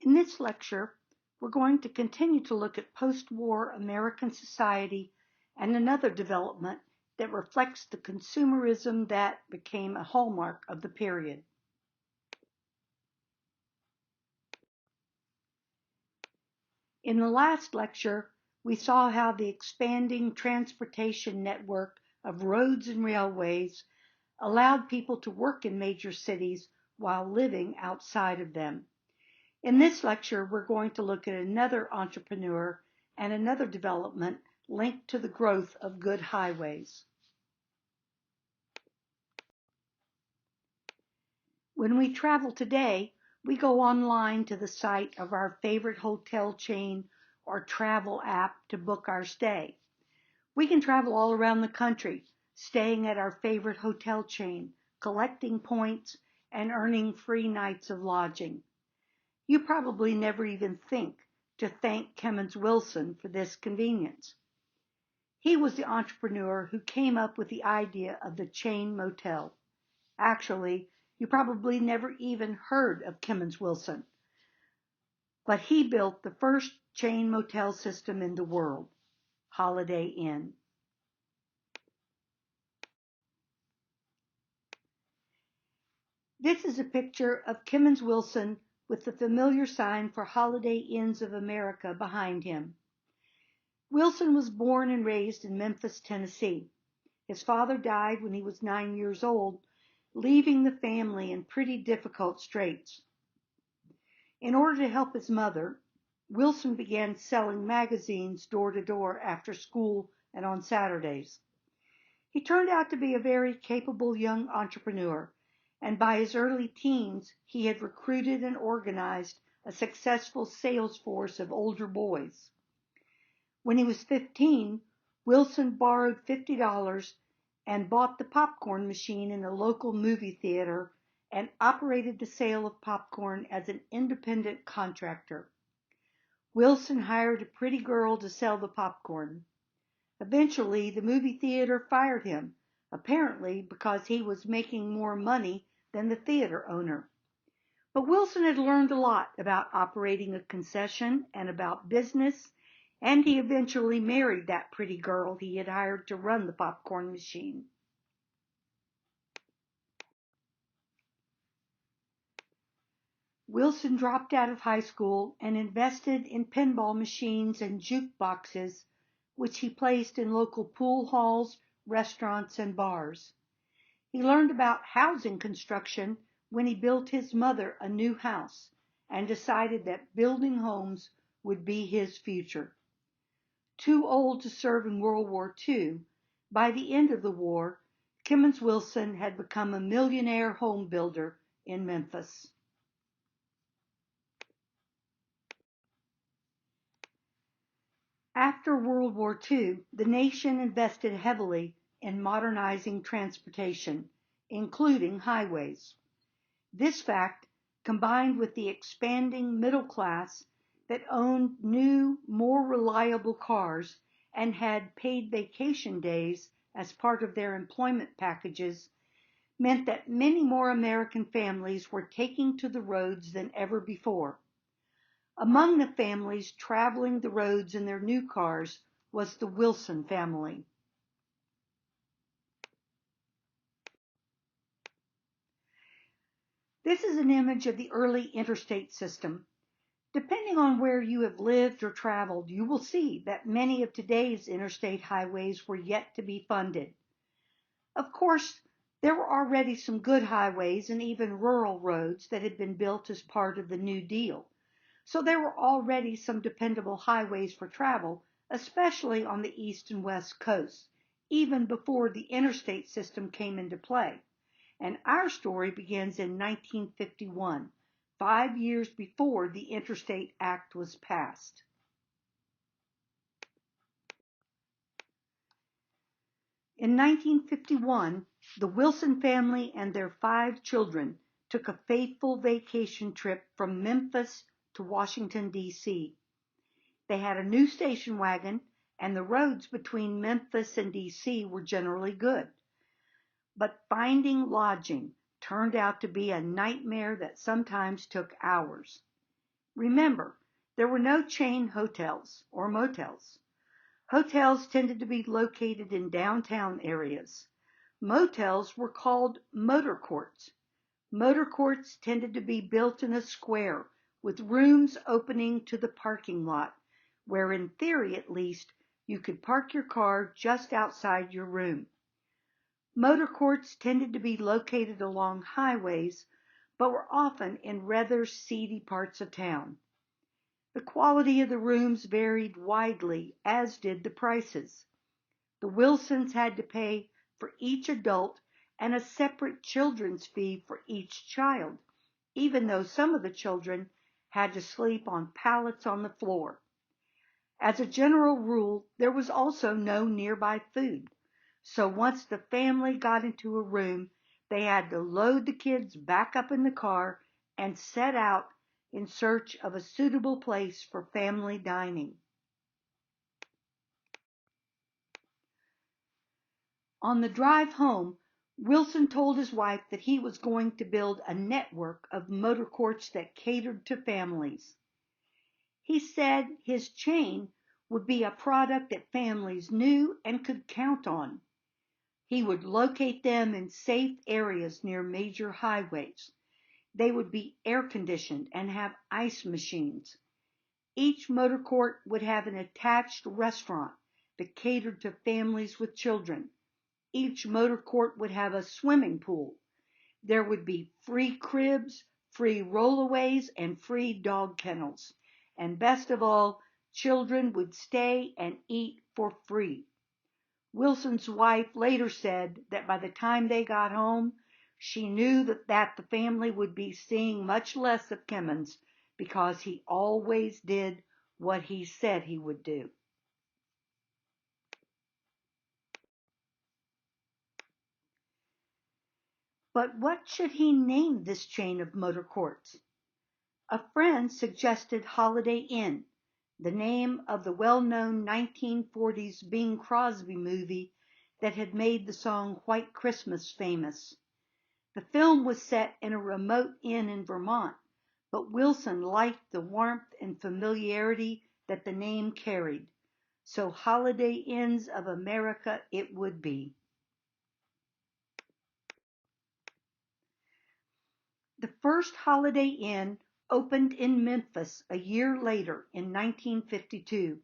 In this lecture, we're going to continue to look at post-war American society and another development that reflects the consumerism that became a hallmark of the period. In the last lecture, we saw how the expanding transportation network of roads and railways allowed people to work in major cities while living outside of them. In this lecture, we're going to look at another entrepreneur and another development linked to the growth of good highways. When we travel today, we go online to the site of our favorite hotel chain or travel app to book our stay. We can travel all around the country, staying at our favorite hotel chain, collecting points, and earning free nights of lodging. You probably never even think to thank Kemmons Wilson for this convenience. He was the entrepreneur who came up with the idea of the chain motel. Actually, you probably never even heard of Kemmons Wilson, but he built the first chain motel system in the world, Holiday Inn. This is a picture of Kemmons Wilson with the familiar sign for Holiday Inns of America behind him. Wilson was born and raised in Memphis, Tennessee. His father died when he was 9 years old, leaving the family in pretty difficult straits. In order to help his mother, Wilson began selling magazines door to door after school and on Saturdays. He turned out to be a very capable young entrepreneur, and by his early teens, he had recruited and organized a successful sales force of older boys. When he was 15, Wilson borrowed $50 and bought the popcorn machine in a local movie theater and operated the sale of popcorn as an independent contractor. Wilson hired a pretty girl to sell the popcorn. Eventually, the movie theater fired him, apparently because he was making more money than the theater owner. But Wilson had learned a lot about operating a concession and about business, and he eventually married that pretty girl he had hired to run the popcorn machine. Wilson dropped out of high school and invested in pinball machines and jukeboxes, which he placed in local pool halls, restaurants, and bars. He learned about housing construction when he built his mother a new house and decided that building homes would be his future. Too old to serve in World War II, by the end of the war, Kemmons Wilson had become a millionaire home builder in Memphis. After World War II, the nation invested heavily in modernizing transportation, including highways. This fact, combined with the expanding middle class that owned new, more reliable cars and had paid vacation days as part of their employment packages, meant that many more American families were taking to the roads than ever before. Among the families traveling the roads in their new cars was the Wilson family. This is an image of the early interstate system. Depending on where you have lived or traveled, you will see that many of today's interstate highways were yet to be funded. Of course, there were already some good highways and even rural roads that had been built as part of the New Deal. So there were already some dependable highways for travel, especially on the east and west coasts, even before the interstate system came into play. And our story begins in 1951, 5 years before the Interstate Act was passed. In 1951, the Wilson family and their 5 children took a fateful vacation trip from Memphis to Washington, D.C. They had a new station wagon, and the roads between Memphis and D.C. were generally good. But finding lodging turned out to be a nightmare that sometimes took hours. Remember, there were no chain hotels or motels. Hotels tended to be located in downtown areas. Motels were called motor courts. Motor courts tended to be built in a square with rooms opening to the parking lot, where in theory at least, you could park your car just outside your room. Motor courts tended to be located along highways, but were often in rather seedy parts of town. The quality of the rooms varied widely, as did the prices. The Wilsons had to pay for each adult and a separate children's fee for each child, even though some of the children had to sleep on pallets on the floor. As a general rule, there was also no nearby food, so once the family got into a room, they had to load the kids back up in the car and set out in search of a suitable place for family dining. On the drive home, Wilson told his wife that he was going to build a network of motor courts that catered to families. He said his chain would be a product that families knew and could count on. He would locate them in safe areas near major highways. They would be air conditioned and have ice machines. Each motor court would have an attached restaurant that catered to families with children. Each motor court would have a swimming pool. There would be free cribs, free rollaways, and free dog kennels. And best of all, children would stay and eat for free. Wilson's wife later said that by the time they got home, she knew that the family would be seeing much less of Kemmons because he always did what he said he would do. But what should he name this chain of motor courts? A friend suggested Holiday Inn, the name of the well-known 1940s Bing Crosby movie that had made the song White Christmas famous. The film was set in a remote inn in Vermont, but Wilson liked the warmth and familiarity that the name carried, so Holiday Inns of America it would be. The first Holiday Inn opened in Memphis a year later in 1952.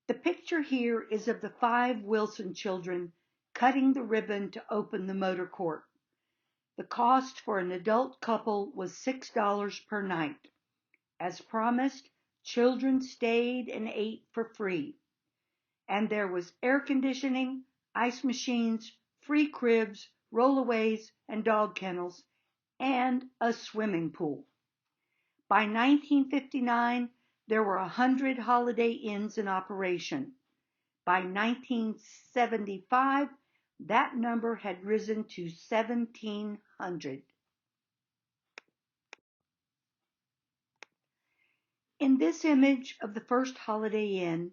The picture here is of the 5 Wilson children cutting the ribbon to open the motor court. The cost for an adult couple was $6 per night. As promised, children stayed and ate for free. And there was air conditioning, ice machines, free cribs, rollaways, and dog kennels, and a swimming pool. By 1959, there were 100 Holiday Inns in operation. By 1975, that number had risen to 1,700. In this image of the first Holiday Inn,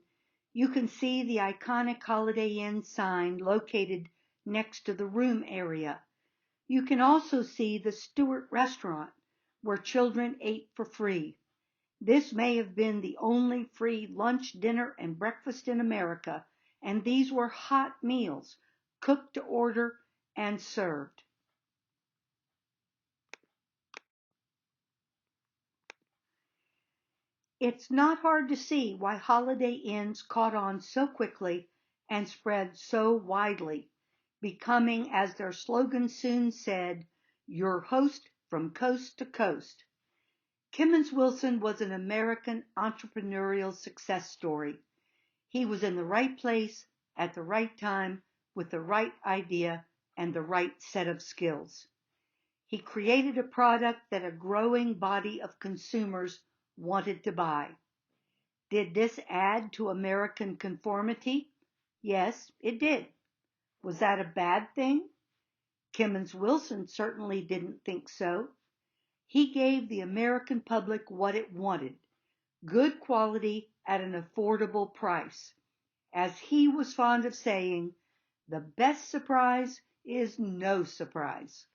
you can see the iconic Holiday Inn sign located next to the room area. You can also see the Stewart restaurant, where children ate for free. This may have been the only free lunch, dinner, and breakfast in America, and these were hot meals, cooked to order and served. It's not hard to see why Holiday Inns caught on so quickly and spread so widely, becoming, as their slogan soon said, your host from coast to coast. Kemmons Wilson was an American entrepreneurial success story. He was in the right place at the right time with the right idea and the right set of skills. He created a product that a growing body of consumers wanted to buy. Did this add to American conformity? Yes, it did. Was that a bad thing? Kemmons Wilson certainly didn't think so. He gave the American public what it wanted, good quality at an affordable price. As he was fond of saying, the best surprise is no surprise.